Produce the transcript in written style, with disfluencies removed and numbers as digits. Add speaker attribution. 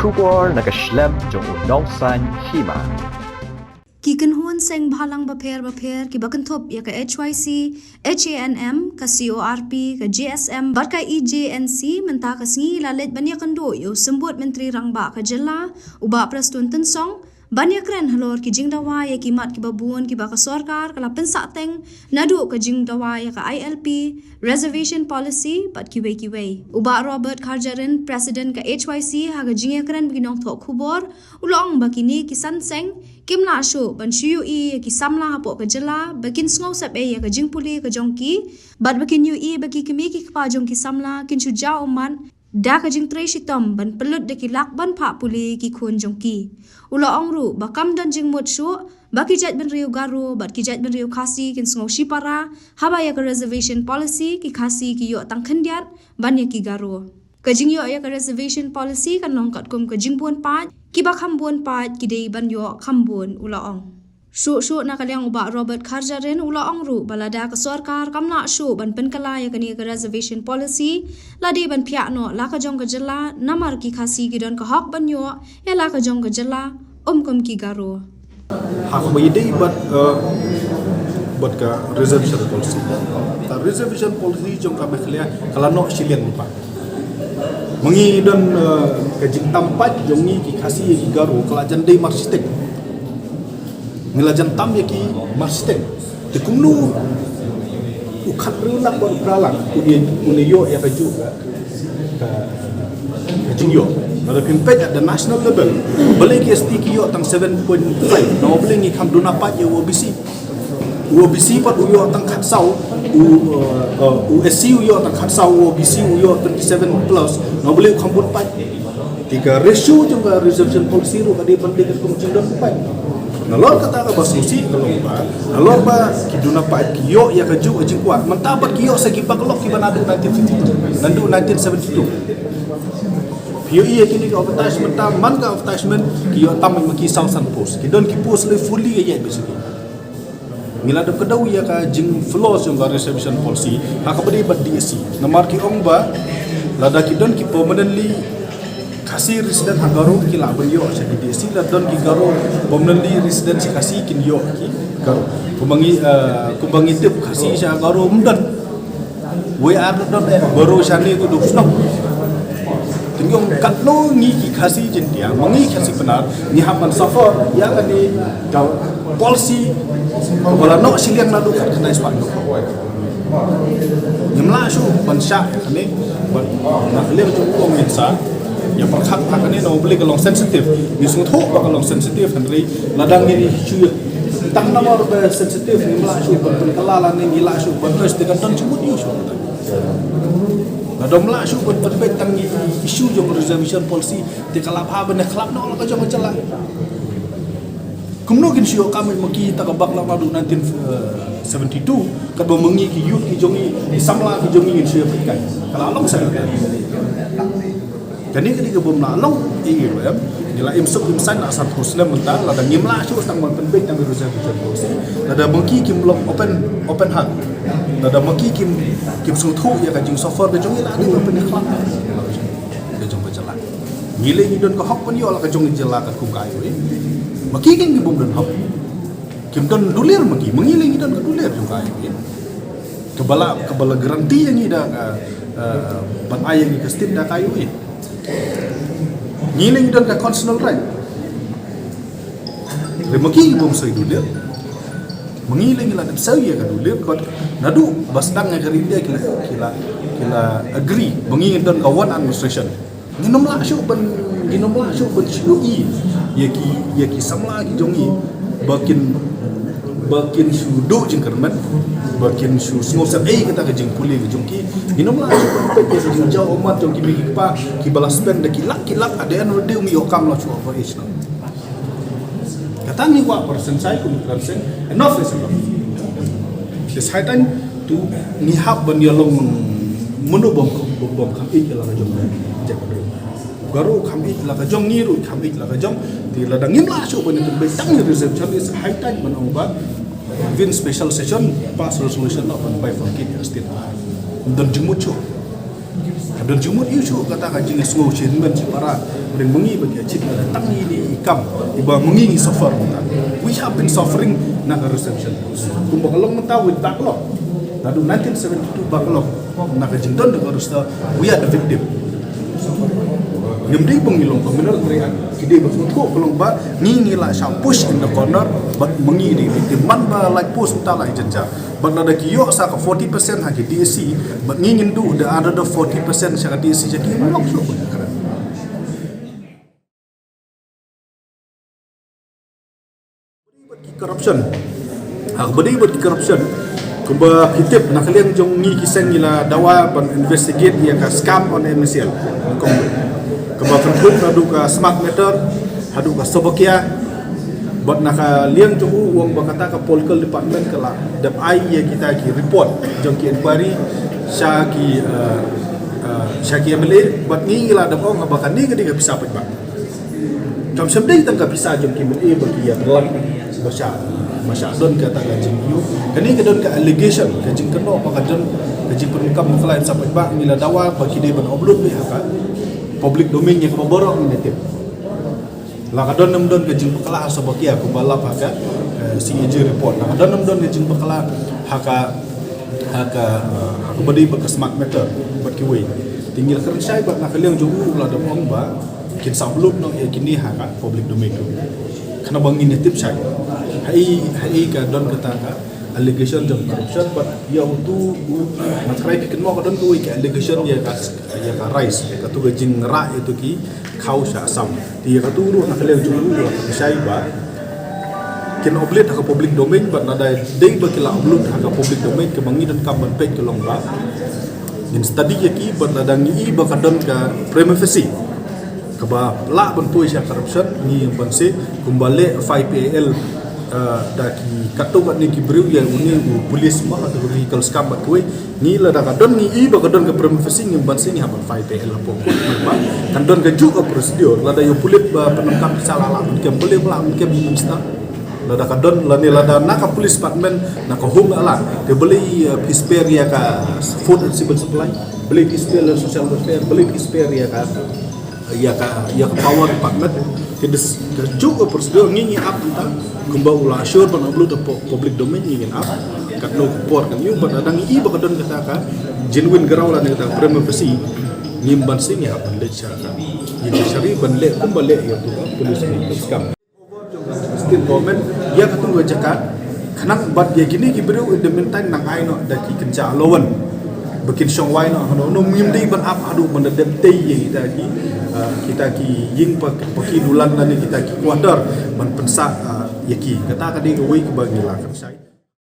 Speaker 1: Shubor nakaslem jong unong san hima.
Speaker 2: Kikan huan seng bhalang bapher ki bakanthop ya ka HYC, HANM, ka CORP, ka GSM, bar ka EJNC menta ka singi lalit banya kando yo sembut menteri rangba ka jela uba prastun tensong banya kren halor ki jingdawa ya ki mat ki babuan ki baka sarkar kala pensateng nadu ka jingdawa ya ka ILP reservation policy pat ki wei uba Robert Kharjarin president ka HYC ha ka jingya kren binong thok khubor ulong bakini ki sanseng kim la shu ban shu i ki samla hapo ka jela bakin sngo sap e ya ka jingpuli ka jongki bat bakin yu i baki kimi ki pa jongki samla kin shu jao man da ka jing tre shitom ban pelut de ki lak ban pha puli ki khun jongki ulo ongru bakam dan jing mut shu baki jat ben riu garu bat ki jat ben riu khasi kin sngo shipara haba ya ka reservation policy ki khasi ki yo tang khandiat ban ya ki garu ka jing yo ya ka reservation policy kan long kat kum ka jing buan pa ki ba kham buan pa ki dei ban yo kham buan ulo ong shu na kalyang uba Robert Kharjarin ulo ongru balada ka sarkar kamna shu ban penkala ya kani ka reservation policy ladi ban phya no la ka jong ka jela namar ki khasi ki don ka hak ban yo ya la ka jong ka jela kom ki garo
Speaker 3: hak mayday but ka reservation policy ta reservation policy jong ka mekhlia kala no shilian pa mangi don ka jing tampat jongi ki khasi ki garo kala jandai marsistek ngelajan tam ya ki marsistek te kumnu ukhat rulak bar pralang uniyo ya kaju ka jingyo nada pimpet at the national level boleh ki ST ki yo tang 7.5 no boleh ngi kham duna pat ya OBC pat uyo tang khatsau USC uyo tang khatsau OBC uyo 27 plus no boleh khambut pat tiga ratio juga reservation policy ru kadi penting ka kumcing don pat nalor kata ka basusi kalau ba nalor ba kiduna pat kiyo ya kaju ajing kuat mentabat kiyo sagi paklok ki banadu 1952 nandu 1972 kiyo iya kini ka advertisement ta man ka advertisement kiyo tam maki Southern Post kidon ki post le fully ya basically ngila dap kadau ya ka jing flaws yung reservation policy hakabadi bad DSC namar ki ong ba lada kidon ki permanently kasi resident hagaro ki laban yo sa DSC ladon ki garo permanently resident si kasi kin yo ki garo kubangi tip kasi sa garo mdan we are not baro shani tu dusnok tingyong katno ngi ki kasi jentia mangi kasi benar ni haman suffer ya kan di policy wala no siliang na dukat kana ispan no nyamla shu bansha kane ban nakle tu ko minsa ya perkhat kane no beli kalong sensitive ni sung tho ba kalong sensitive henry ladang ni chu tang nomor ba sensitive ni mla shu ban kalala ni gila shu ban terus dekat ton chumut yu shu ladang mla shu ban terbet tang isu jong reservation policy te kalap ha ban khlap no ka jong chala kumno kin sio kami maki takabak la madu 1972 kadbo mengi ki youth ki jongi samla ki jongi kin sio pikai kala long sa jadi ketika bom la long i web dila imsuk imsan asal muslim mentang la dan ngimla sio tang man penbek tang reservation policy la da maki kim lock open heart la da maki kim sung thu ya ka jing software ka jongi la ni open khlan ka jong bacala ngile ni don ka hok pan yo la ka jongi jela ka ku kai we maki kan gibom dan hop kim don dulir maki mengiling dan kedulir juga ini kebala garanti yang ida ban ayang ke stin da kayu ini ngiling dan ka constitutional right le maki gibom sai dulir mengiling la dan sai ka dulir kon nadu basdang ngarindia kila agree mengingin dan kawan administration nginom la syu ban syui ya ki samla ki jongi bakin shudu jing kerman bakin shu small set kata ke jing puli ke jongki nginom la syu ban pe jing jauh omat jongki mi pa ki balas spend de kilak ada an de mi okam la syu operation kata ni wa persen sai ku persen enough is enough this high time to ni hab ban yalong munu bom kham la ka jong garu kami la ka jong niru kami la ka jong ti la dangim la shu ban be tang reservation is high time man ba win special session pass resolution of by for kid state dan jimut chu dan jumut isu kata kaji ngesgo chinman para bering mengi bagi acik tangi di ikam iba mengi suffer we have been suffering na reception kumbang long menta with backlog nadu 1972 backlog na kajing don rusta we are the victim Nimdi pengilong peminat mereka kide bersuatu kalau ba ngi la shall push in the corner but mengi di man ba like push ta la janja but nada kiyo sa ka 40% haki DSC but ngi ndu the other 40% sa ka DSC jadi melok so corruption hak bedi buat corruption kuba kitip nakaliang jong ngi kisang ila dawa ban investigate ia ka scam on MCL kuba perpun hadu ka smart meter hadu ka sobokia buat naka liang jong uang bakata ka political department kala dap ai ia kita ki report jong ki inquiry syaki MLA buat ngi ila dap ong bakan ni ka bisa pa ba jom semdai tang ka bisa jong ki MLA bagi ya terlang Masya don kata kajing yu kani kedon ka allegation kajing keno makadon kajing pernikam mengklaim sampai bak mila dawa bagi dia ban upload be haka public domain yang keborong ini tip la kadon nemdon kajing bekala sobakia kumbalap haka CAG report la kadon nemdon kajing bekala haka badi bak smart meter bak kiwe tinggal kerja bak nakaliang jogu la dong ba kin sablum no ya kini haka public domain tu karena bangin tip saya hai ka don kata ka allegation of corruption but ya tu matrai bikin mo ka don ku ka allegation ya ka rise ka tu gajing ra itu ki khau sa asam ti ka tu ru na kale ju ru sai ba kin oblit ka public domain but nada dei ba kila upload ka public domain ke bangi don kam ban page ke long ba in study ya ki but nada ngi ba ka don ka privacy kaba la ban tu sa corruption ni ban se kumbale 5PL daki katugat ni kibriu yang uni polis mah atau vehicle scam bat kuai ni la da kadon ni iba kadon ke privacy ni ban sini haban 5PL apa ko kan don ke ju ke prosedur la da yo pulit penangkap salah la ke boleh la ke minsta la da kadon la ni la da nak police department nak home la ke beli pispare ya ka food and civil supply beli pispare social welfare beli pispare ya ka power department kedes juga prosedur ngingi up tentang kembau la sure ban upload public domain ngin up kat no report kan yu ban adang i ba kadon kata ka genuine garau la kata privacy ngimban sing ya ban le cha ye shari ban le kumbale ya tu polis ni scam still government ya katu wajakan kanang bat ya gini gibreu in the meantime nang ai no da ki kenca lawan bikin songwai no ngimdi ban up adu ban de tei ye kita ki ying paki dulan nani kita ki quarter ban pensa yaki kata kadi ke wei ke bagi la kan sai